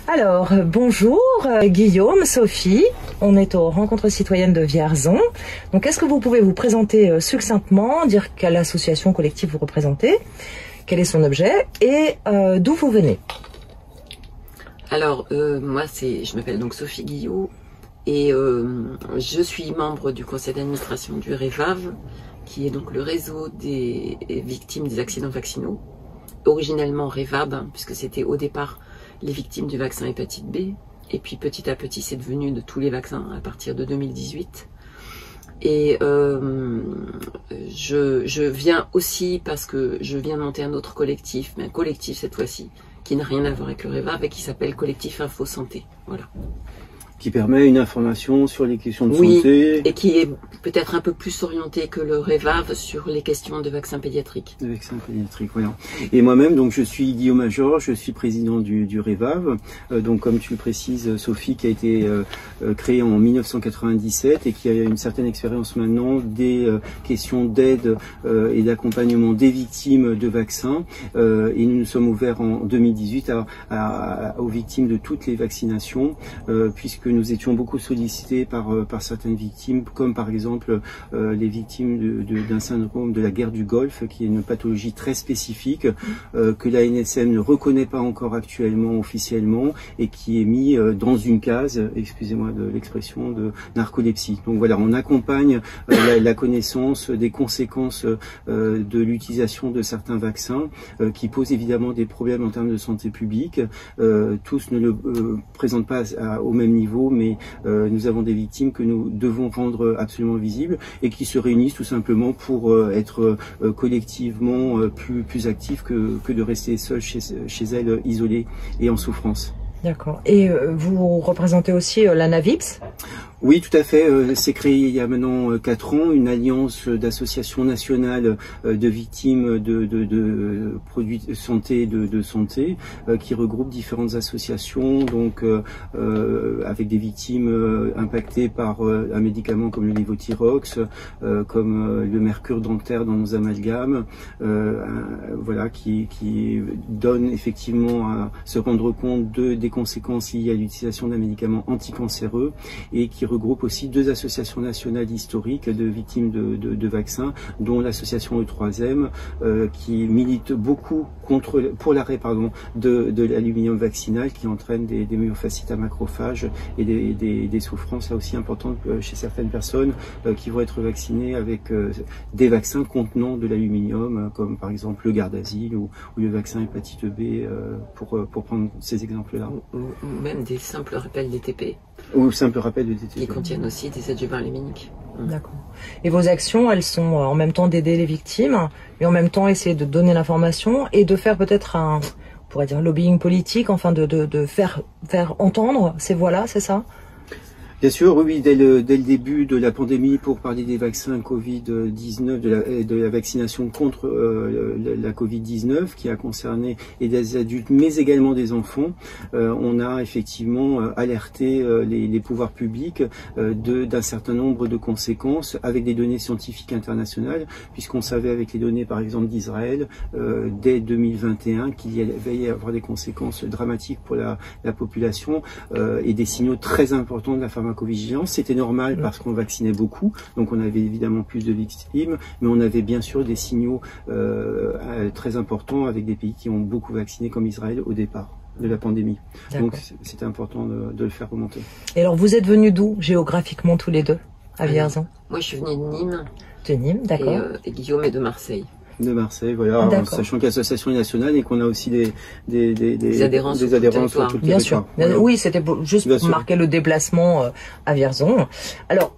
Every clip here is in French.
Alors, bonjour Guillaume, Sophie, on est aux rencontres citoyennes de Vierzon. Donc, est-ce que vous pouvez vous présenter succinctement, dire quelle association collective vous représentez, quel est son objet et d'où vous venez? Alors, je m'appelle donc Sophie Guillot et je suis membre du conseil d'administration du REVAV, qui est donc le réseau des victimes des accidents vaccinaux, originellement REVAB, puisque c'était au départ les victimes du vaccin hépatite B, et puis petit à petit c'est devenu de tous les vaccins à partir de 2018. Et je viens aussi parce que je viens de monter un autre collectif, mais un collectif cette fois-ci, qui n'a rien à voir avec le REVAV et qui s'appelle Collectif Info Santé. Voilà. Qui permet une information sur les questions de santé. Et qui est peut-être un peu plus orienté que le REVAV sur les questions de vaccins pédiatriques. De vaccins pédiatriques, voilà. Et moi-même, donc, je suis Guillaume Major, je suis président du REVAV. Donc, comme tu le précises, Sophie, qui a été créée en 1997 et qui a une certaine expérience maintenant des questions d'aide et d'accompagnement des victimes de vaccins. Et nous nous sommes ouverts en 2018 aux victimes de toutes les vaccinations, puisque nous étions beaucoup sollicités par certaines victimes, comme par exemple les victimes d'un syndrome de la guerre du Golfe, qui est une pathologie très spécifique que la NSM ne reconnaît pas encore actuellement officiellement et qui est mis dans une case, excusez-moi de l'expression, de narcolepsie. Donc voilà, on accompagne la connaissance des conséquences de l'utilisation de certains vaccins qui posent évidemment des problèmes en termes de santé publique. Tous ne le présentent pas au même niveau, mais nous avons des victimes que nous devons rendre absolument visibles et qui se réunissent tout simplement pour être collectivement plus actifs que de rester seuls chez elles, isolées et en souffrance. D'accord. Et vous représentez aussi l'ANAVIPS? Oui, tout à fait. C'est créé il y a maintenant 4 ans une alliance d'associations nationales de victimes de produits de santé qui regroupe différentes associations, donc avec des victimes impactées par un médicament comme le lévothyrox, comme le mercure dentaire dans nos amalgames, voilà, qui donne effectivement à se rendre compte des conséquences liées à l'utilisation d'un médicament anticancéreux, et qui regroupe aussi 2 associations nationales historiques de victimes de vaccins, dont l'association E3M, qui milite beaucoup pour l'arrêt de l'aluminium vaccinal, qui entraîne des myofascites à macrophages et des souffrances là aussi importantes chez certaines personnes qui vont être vaccinées avec des vaccins contenant de l'aluminium, comme par exemple le Gardasil ou le vaccin hépatite B, pour prendre ces exemples-là. Ou même des simples rappels DTP. Ou simple rappel de DTP. Qui contiennent aussi des adjuvants aluminiques. D'accord. Et vos actions, elles sont en même temps d'aider les victimes, mais en même temps essayer de donner l'information et de faire peut-être on pourrait dire lobbying politique, enfin de faire entendre ces voix-là, c'est ça? Bien sûr, oui, dès le début de la pandémie, pour parler des vaccins Covid-19, de la vaccination contre la Covid-19, qui a concerné des adultes, mais également des enfants, on a effectivement alerté les pouvoirs publics d'un certain nombre de conséquences avec des données scientifiques internationales, puisqu'on savait avec les données, par exemple, d'Israël, dès 2021, qu'il y allait y avoir des conséquences dramatiques pour la population et des signaux très importants de la pharmacovigilance. C'était normal parce qu'on vaccinait beaucoup, donc on avait évidemment plus de victimes, mais on avait bien sûr des signaux très importants avec des pays qui ont beaucoup vacciné, comme Israël au départ de la pandémie. Donc c'était important de le faire remonter. Et alors vous êtes venus d'où géographiquement tous les deux à Vierzon? Moi je suis venue de Nîmes. De Nîmes, d'accord. Et Guillaume est de Marseille. De Marseille, voilà, sachant que l'association est nationale et qu'on a aussi des adhérents sur tout le territoire. Bien sûr. Voilà. Oui, c'était juste pour marquer le déplacement à Vierzon. Alors,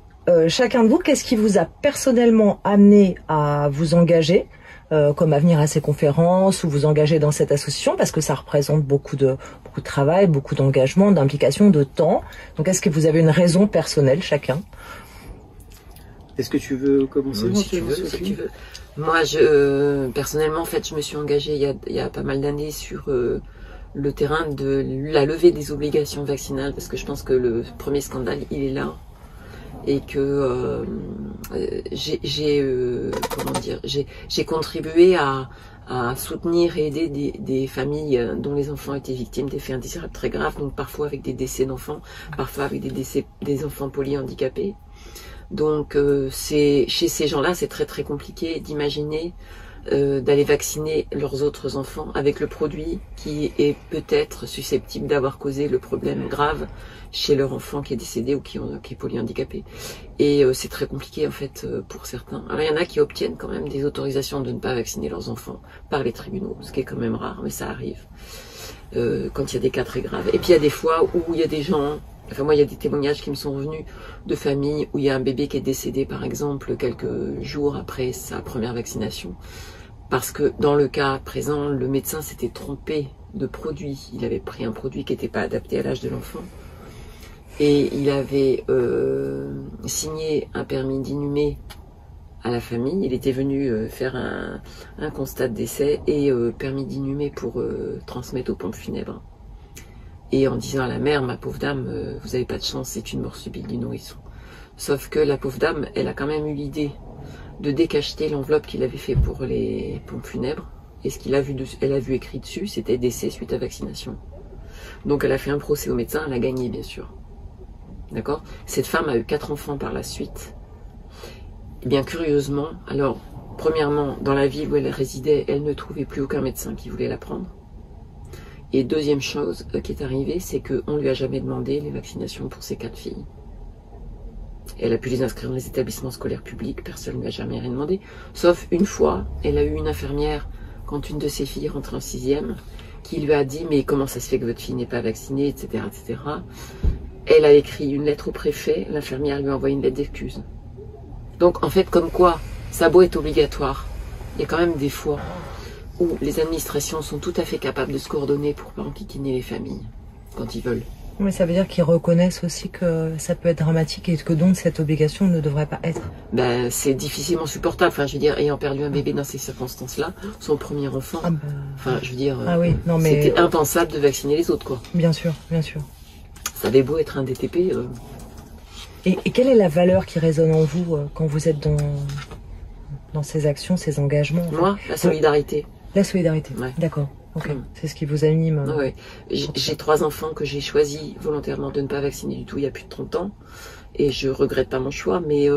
chacun de vous, qu'est-ce qui vous a personnellement amené à vous engager, comme à venir à ces conférences ou vous engager dans cette association, parce que ça représente beaucoup de travail, beaucoup d'engagement, d'implication, de temps. Donc, est-ce que vous avez une raison personnelle chacun? Est-ce que tu veux commencer? Oui, si tu veux. Moi, personnellement, en fait, je me suis engagée il y a pas mal d'années sur le terrain de la levée des obligations vaccinales, parce que je pense que le premier scandale, il est là. et que j'ai contribué à soutenir et aider des familles dont les enfants étaient victimes d'effets indésirables très graves, donc parfois avec des décès d'enfants, parfois avec des enfants polyhandicapés. Donc chez ces gens-là, c'est très très compliqué d'imaginer d'aller vacciner leurs autres enfants avec le produit qui est peut-être susceptible d'avoir causé le problème grave chez leur enfant qui est décédé ou qui est polyhandicapé. Et c'est très compliqué en fait pour certains. Alors il y en a qui obtiennent quand même des autorisations de ne pas vacciner leurs enfants par les tribunaux, ce qui est quand même rare, mais ça arrive quand il y a des cas très graves. Et puis il y a des fois où il y a des gens, enfin moi il y a des témoignages qui me sont revenus de familles où il y a un bébé qui est décédé par exemple quelques jours après sa première vaccination. Parce que dans le cas présent, le médecin s'était trompé de produit. Il avait pris un produit qui n'était pas adapté à l'âge de l'enfant. Et il avait signé un permis d'inhumer à la famille. Il était venu faire un constat de décès et permis d'inhumer pour transmettre aux pompes funèbres. Et en disant à la mère, ma pauvre dame, vous n'avez pas de chance, c'est une mort subite du nourrisson. Sauf que la pauvre dame, elle a quand même eu l'idée de décacheter l'enveloppe qu'il avait fait pour les pompes funèbres. Et ce elle a vu écrit dessus, c'était décès suite à vaccination. Donc elle a fait un procès au médecin, elle a gagné bien sûr. D'accord? Cette femme a eu 4 enfants par la suite. Et bien curieusement, alors premièrement, dans la ville où elle résidait, elle ne trouvait plus aucun médecin qui voulait la prendre. Et deuxième chose qui est arrivée, c'est qu'on ne lui a jamais demandé les vaccinations pour ses 4 filles. Elle a pu les inscrire dans les établissements scolaires publics, personne ne lui a jamais rien demandé. Sauf une fois, elle a eu une infirmière, quand une de ses filles rentrait en 6e, qui lui a dit « mais comment ça se fait que votre fille n'est pas vaccinée, etc. etc. » Elle a écrit une lettre au préfet, l'infirmière lui a envoyé une lettre d'excuse. Donc en fait, comme quoi, ça a beau être obligatoire, il y a quand même des fois où les administrations sont tout à fait capables de se coordonner pour pas enquiquiner les familles, quand ils veulent. Mais ça veut dire qu'ils reconnaissent aussi que ça peut être dramatique et que donc cette obligation ne devrait pas être. Ben, c'est difficilement supportable. Enfin, je veux dire, ayant perdu un bébé dans ces circonstances-là, son premier enfant, enfin, je veux dire, oui, non, mais c'était impensable de vacciner les autres, quoi. Bien sûr, bien sûr. Ça avait beau être un DTP. Et quelle est la valeur qui résonne en vous quand vous êtes dans ces actions, ces engagements? Moi, la solidarité. La solidarité, ouais. D'accord. Okay. C'est ce qui vous anime. Ouais. J'ai 3 enfants que j'ai choisi volontairement de ne pas vacciner du tout il y a plus de 30 ans. Et je regrette pas mon choix, mais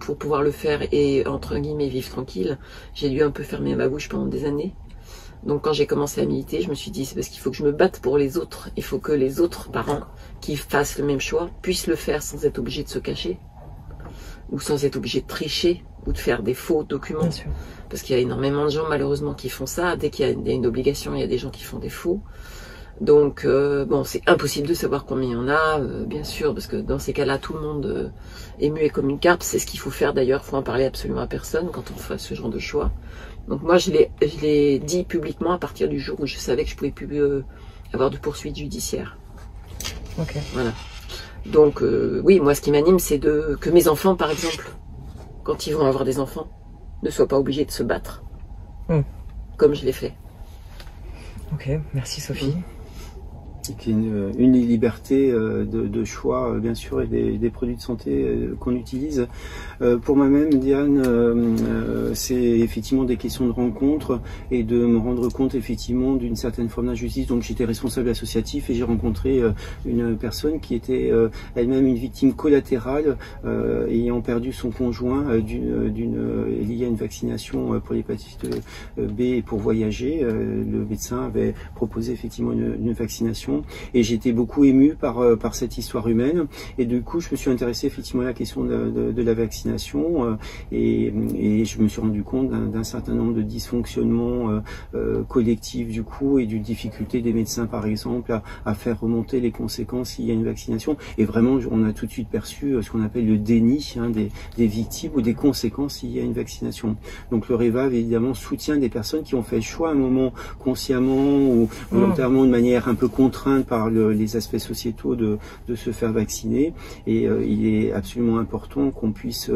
pour pouvoir le faire et entre guillemets vivre tranquille, j'ai dû un peu fermer ma bouche pendant des années. Donc quand j'ai commencé à militer, je me suis dit c'est parce qu'il faut que je me batte pour les autres. Il faut que les autres parents qui fassent le même choix puissent le faire sans être obligés de se cacher. Ou sans être obligés de tricher ou de faire des faux documents. Bien sûr. Parce qu'il y a énormément de gens malheureusement qui font ça. Dès qu'il y a une obligation, il y a des gens qui font des faux. Donc bon, c'est impossible de savoir combien il y en a, bien sûr, parce que dans ces cas-là, tout le monde est muet comme une carpe. C'est ce qu'il faut faire d'ailleurs, il faut en parler absolument à personne quand on fait ce genre de choix. Donc moi, je l'ai dit publiquement à partir du jour où je savais que je pouvais plus avoir de poursuites judiciaires. Ok. Voilà. Donc oui, moi ce qui m'anime, c'est que mes enfants, par exemple, quand ils vont avoir des enfants, ne soient pas obligés de se battre, comme je l'ai fait. Ok, merci Sophie. Qu'il y ait une liberté de choix, bien sûr, et des produits de santé qu'on utilise. Pour moi-même, Diane, c'est effectivement des questions de rencontre et de me rendre compte effectivement d'une certaine forme d'injustice. Donc j'étais responsable associatif et j'ai rencontré une personne qui était elle-même une victime collatérale ayant perdu son conjoint lié à une vaccination pour l'hépatite B et pour voyager. Le médecin avait proposé effectivement une vaccination. Et j'étais beaucoup ému par cette histoire humaine. Et du coup, je me suis intéressé effectivement à la question de la vaccination et je me suis rendu compte d'un certain nombre de dysfonctionnements collectifs du coup et d'une difficulté des médecins par exemple à faire remonter les conséquences s'il y a une vaccination. Et vraiment, on a tout de suite perçu ce qu'on appelle le déni des victimes ou des conséquences s'il y a une vaccination. Donc le REVAV évidemment soutient des personnes qui ont fait le choix à un moment consciemment ou volontairement de manière un peu contrainte contrainte par les aspects sociétaux de se faire vacciner, et il est absolument important qu'on puisse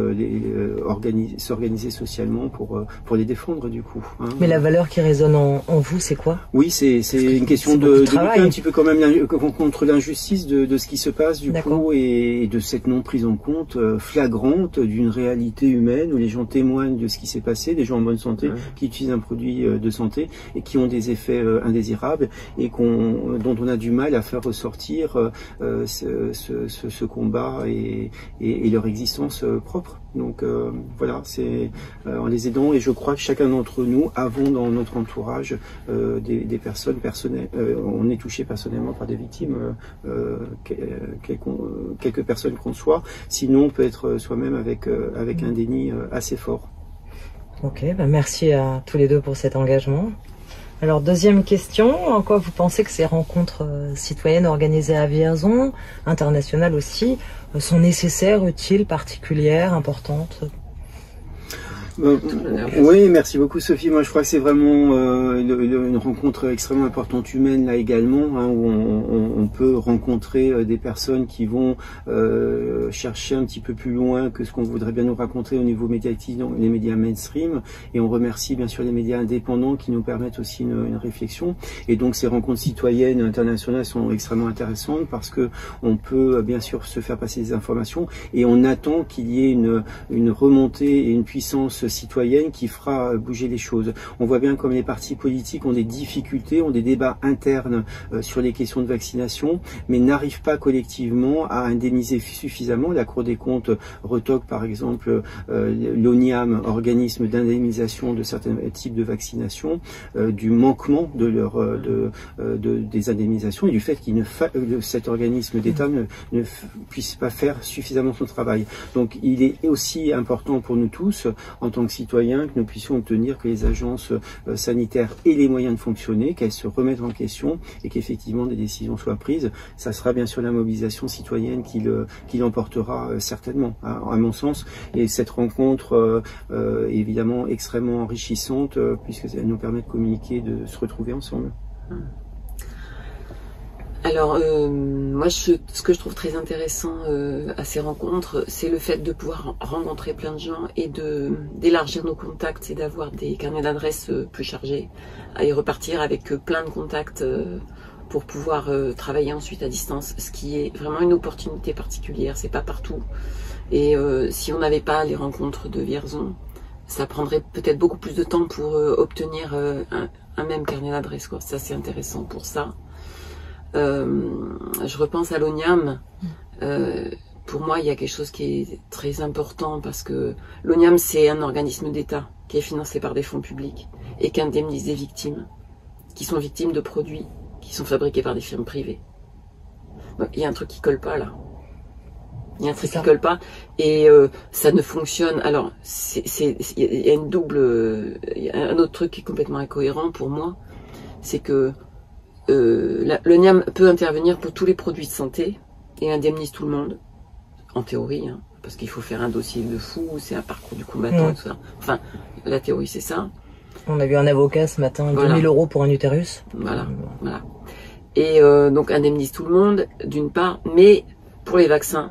s'organiser socialement pour les défendre du coup. Hein. Mais la valeur qui résonne en vous, c'est quoi? Oui, c'est une question de lutter un petit peu quand même contre l'injustice de ce qui se passe du coup, et de cette non prise en compte flagrante d'une réalité humaine où les gens témoignent de ce qui s'est passé, des gens en bonne santé qui utilisent un produit de santé et qui ont des effets indésirables et dont on a du mal à faire ressortir ce combat et leur existence propre. Donc voilà, c'est en les aidant, et je crois que chacun d'entre nous avons dans notre entourage des personnes personnelles. On est touché personnellement par des victimes, quelques personnes qu'on soit. Sinon, on peut être soi-même avec un déni assez fort. Ok, merci à tous les deux pour cet engagement. Alors, deuxième question, en quoi vous pensez que ces rencontres citoyennes organisées à Vierzon, internationales aussi, sont nécessaires, utiles, particulières, importantes? Oui, merci beaucoup Sophie. Moi je crois que c'est vraiment une rencontre extrêmement importante humaine là également, hein, où on peut rencontrer des personnes qui vont chercher un petit peu plus loin que ce qu'on voudrait bien nous raconter au niveau médiatique, donc les médias mainstream, et on remercie bien sûr les médias indépendants qui nous permettent aussi une réflexion. Et donc ces rencontres citoyennes internationales sont extrêmement intéressantes parce que on peut bien sûr se faire passer des informations, et on attend qu'il y ait une remontée et une puissance citoyenne qui fera bouger les choses. On voit bien comme les partis politiques ont des difficultés, ont des débats internes sur les questions de vaccination, mais n'arrivent pas collectivement à indemniser suffisamment. La Cour des comptes retoque par exemple l'ONIAM, organisme d'indemnisation de certains types de vaccination, du manquement des indemnisations et du fait cet organisme d'État ne puisse pas faire suffisamment son travail. Donc il est aussi important pour nous tous, en tant que citoyens, que nous puissions obtenir que les agences sanitaires aient les moyens de fonctionner, qu'elles se remettent en question et qu'effectivement des décisions soient prises. Ça sera bien sûr la mobilisation citoyenne qui l'emportera certainement, à mon sens. Et cette rencontre est évidemment extrêmement enrichissante puisqu'elle nous permet de communiquer, de se retrouver ensemble. Alors, moi, ce que je trouve très intéressant à ces rencontres, c'est le fait de pouvoir rencontrer plein de gens et d'élargir nos contacts et d'avoir des carnets d'adresses plus chargés, à y repartir avec plein de contacts pour pouvoir travailler ensuite à distance, ce qui est vraiment une opportunité particulière, c'est pas partout. Et si on n'avait pas les rencontres de Vierzon, ça prendrait peut-être beaucoup plus de temps pour obtenir un même carnet d'adresses, quoi. Ça, c'est intéressant pour ça. Je repense à l'ONIAM. Pour moi, il y a quelque chose qui est très important parce que l'ONIAM, c'est un organisme d'État qui est financé par des fonds publics et qui indemnise des victimes qui sont victimes de produits qui sont fabriqués par des firmes privées. Donc, il y a un truc qui colle pas là. Il y a un truc qui colle pas et ça ne fonctionne. Alors, il y a une double. Il y a un autre truc qui est complètement incohérent pour moi, c'est que l'ONIAM peut intervenir pour tous les produits de santé et indemnise tout le monde, en théorie, hein, parce qu'il faut faire un dossier de fou, c'est un parcours du combattant et tout ça. Enfin, la théorie c'est ça. On a vu un avocat ce matin, 2000 € pour un utérus. Voilà. Et donc indemnise tout le monde, d'une part, mais pour les vaccins,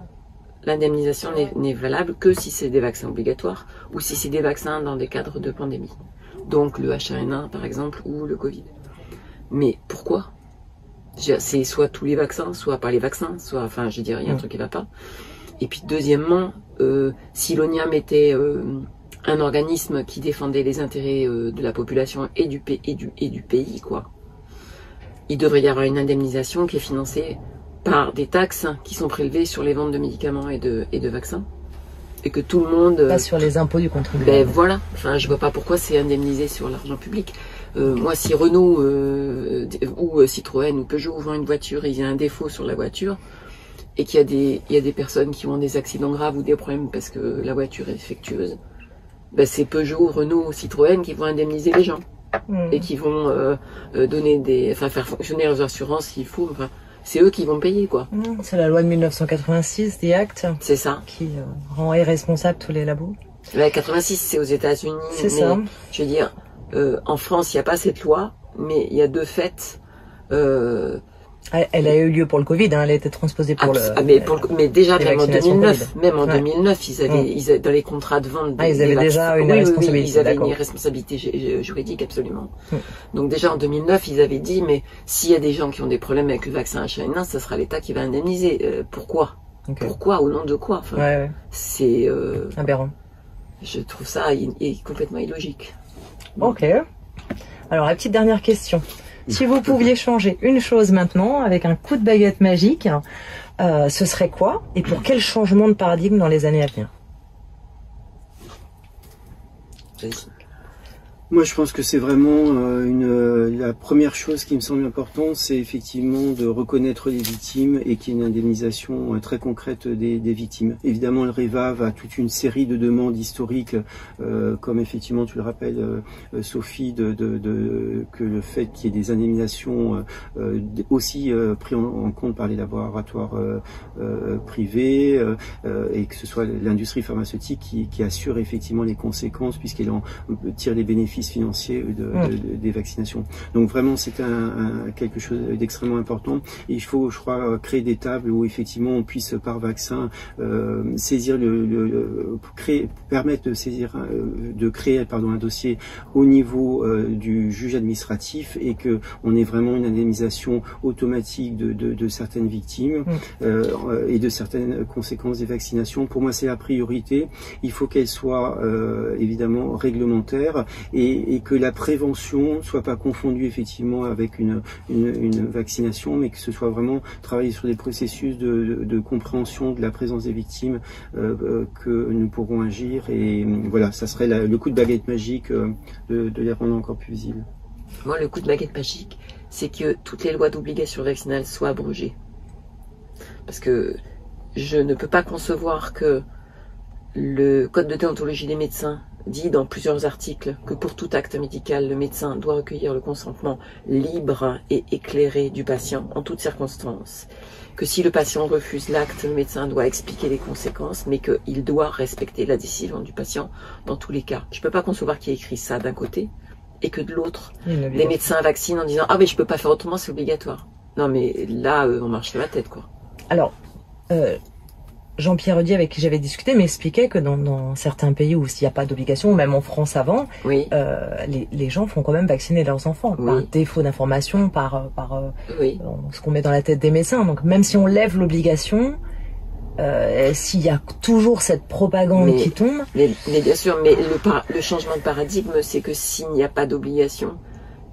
l'indemnisation n'est valable que si c'est des vaccins obligatoires ou si c'est des vaccins dans des cadres de pandémie. Donc le H1N1 par exemple ou le Covid. Mais pourquoi? C'est soit tous les vaccins, soit pas les vaccins, soit, enfin, je veux dire, il y a un truc qui va pas. Et puis, deuxièmement, si l'ONIAM était un organisme qui défendait les intérêts de la population et du pays, quoi, il devrait y avoir une indemnisation qui est financée par des taxes qui sont prélevées sur les ventes de médicaments et de vaccins. Et que tout le monde... Pas sur les impôts du contribuable. Ben voilà, enfin, je vois pas pourquoi c'est indemnisé sur l'argent public. Moi, si Renault ou Citroën ou Peugeot vend une voiture et il y a un défaut sur la voiture et qu'il y a des personnes qui ont des accidents graves ou des problèmes parce que la voiture est défectueuse, ben c'est Peugeot, Renault ou Citroën qui vont indemniser les gens et qui vont faire fonctionner leurs assurances s'il faut. Enfin, c'est eux qui vont payer, quoi. C'est la loi de 1986, The Act. C'est ça. Qui rend irresponsables tous les labos. La 86, c'est aux États-Unis. C'est ça. Je veux dire, en France, il n'y a pas cette loi, mais il y a de fait Elle a eu lieu pour le Covid, hein, elle a été transposée pour mais déjà, même en 2009, COVID. ils avaient, dans les contrats de vente ils avaient déjà une responsabilité. Ils avaient une responsabilité juridique, absolument. Donc déjà en 2009, ils avaient dit, mais s'il y a des gens qui ont des problèmes avec le vaccin H1N1, ça sera l'État qui va indemniser. Pourquoi? Pourquoi? Au nom de quoi? Enfin, c'est aberrant. Je trouve ça complètement illogique. Ok. Alors, la petite dernière question. Si vous pouviez changer une chose maintenant, avec un coup de baguette magique, ce serait quoi? Et pour quel changement de paradigme dans les années à venir? Moi, je pense que c'est vraiment la première chose qui me semble importante, c'est effectivement de reconnaître les victimes et qu'il y ait une indemnisation très concrète des victimes. Évidemment, le REVAV a toute une série de demandes historiques, comme effectivement, tu le rappelles, Sophie, que le fait qu'il y ait des indemnisations aussi pris en compte par les laboratoires privés et que ce soit l'industrie pharmaceutique qui assure effectivement les conséquences puisqu'elle en tire les bénéfices financiers des vaccinations. Donc vraiment c'est quelque chose d'extrêmement important et il faut, je crois, créer des tables où effectivement on puisse par vaccin saisir permettre de saisir créer un dossier au niveau du juge administratif et que on ait vraiment une indemnisation automatique de certaines victimes et de certaines conséquences des vaccinations. Pour moi c'est la priorité. Il faut qu'elle soit évidemment réglementaire et que la prévention soit pas confondue effectivement avec une vaccination, mais que ce soit vraiment travailler sur des processus de compréhension de la présence des victimes que nous pourrons agir. Et voilà, ça serait le coup de baguette magique de les rendre encore plus visibles. Moi, le coup de baguette magique, c'est que toutes les lois d'obligation vaccinale soient abrogées. Parce que je ne peux pas concevoir que le code de déontologie des médecins dit dans plusieurs articles que pour tout acte médical, le médecin doit recueillir le consentement libre et éclairé du patient en toutes circonstances. Que si le patient refuse l'acte, le médecin doit expliquer les conséquences, mais qu'il doit respecter la décision du patient dans tous les cas. Je ne peux pas concevoir qu'il y ait écrit ça d'un côté et que de l'autre, les médecins vaccinent en disant « Ah mais je peux pas faire autrement, c'est obligatoire ». Non mais là, on marche sur la tête, quoi. Alors, Jean-Pierre Audier, avec qui j'avais discuté, m'expliquait que dans certains pays où s'il n'y a pas d'obligation, même en France avant, les gens font quand même vacciner leurs enfants par défaut d'information, par ce qu'on met dans la tête des médecins. Donc même si on lève l'obligation, s'il y a toujours cette propagande qui tombe... Mais bien sûr, mais le changement de paradigme, c'est que s'il n'y a pas d'obligation,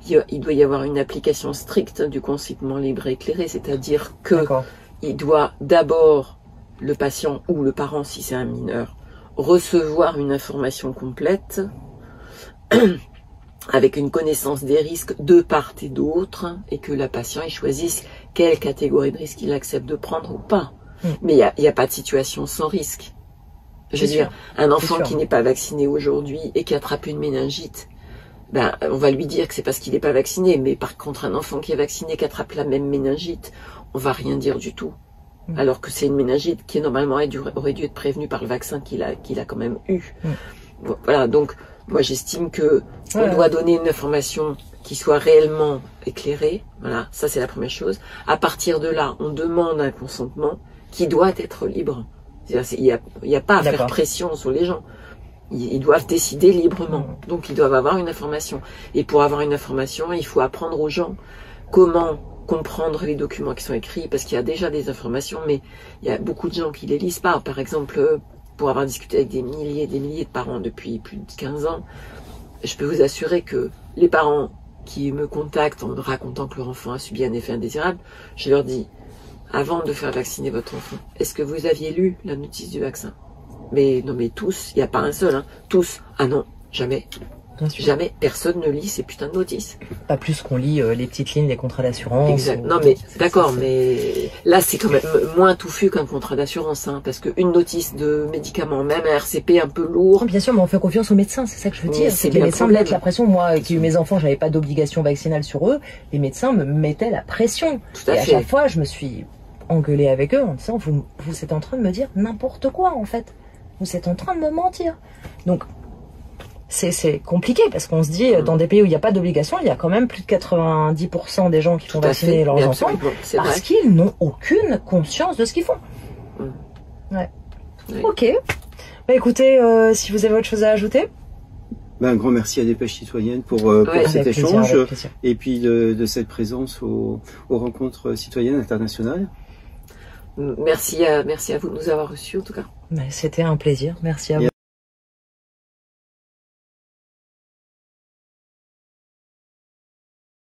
il doit y avoir une application stricte du consentement libre et éclairé, c'est-à-dire que il doit d'abord... le patient ou le parent, si c'est un mineur, recevoir une information complète avec une connaissance des risques de part et d'autre et que la patient il choisisse quelle catégorie de risque il accepte de prendre ou pas. Mais il n'y a pas de situation sans risque. Je veux dire, un enfant qui n'est pas vacciné aujourd'hui et qui attrape une méningite, ben, on va lui dire que c'est parce qu'il n'est pas vacciné, mais par contre un enfant qui est vacciné qui attrape la même méningite, on va rien dire du tout. Alors que c'est une méningite qui normalement aurait dû être prévenue par le vaccin qu'il a quand même eu. Voilà, donc moi j'estime que on doit donner une information qui soit réellement éclairée. Voilà, ça c'est la première chose. À partir de là, on demande un consentement qui doit être libre. Il y a pas à faire pression sur les gens. Ils doivent décider librement. Donc ils doivent avoir une information. Et pour avoir une information, il faut apprendre aux gens comment comprendre les documents qui sont écrits, parce qu'il y a déjà des informations, mais il y a beaucoup de gens qui les lisent pas. Par exemple, pour avoir discuté avec des milliers de parents depuis plus de 15 ans, je peux vous assurer que les parents qui me contactent en me racontant que leur enfant a subi un effet indésirable, je leur dis, avant de faire vacciner votre enfant, est-ce que vous aviez lu la notice du vaccin? Mais non, mais tous, il n'y a pas un seul, hein, tous. Ah non, jamais. Jamais personne ne lit ces putains de notices. Pas plus qu'on lit les petites lignes des contrats d'assurance. Exact. Non mais d'accord, mais là c'est quand même moins touffu qu'un contrat d'assurance, hein, parce qu'une notice de médicament, même un RCP un peu lourd. Bien sûr, mais on fait confiance aux médecins, c'est ça que je veux dire. C'est que les médecins me mettent la pression. Moi, qui ai eu mes enfants, j'avais pas d'obligation vaccinale sur eux. Les médecins me mettaient la pression. Tout à fait. À chaque fois, je me suis engueulée avec eux en disant vous êtes en train de me dire n'importe quoi en fait. Vous êtes en train de me mentir. Donc c'est compliqué parce qu'on se dit, dans des pays où il n'y a pas d'obligation, il y a quand même plus de 90% des gens qui font vacciner leurs enfants parce qu'ils n'ont aucune conscience de ce qu'ils font. Ouais. Oui. Ok. Bah écoutez, si vous avez autre chose à ajouter. Un grand merci à Dépêche Citoyenne pour cet échange et puis de cette présence aux rencontres citoyennes internationales. Merci à vous de nous avoir reçus en tout cas. C'était un plaisir. Merci à vous.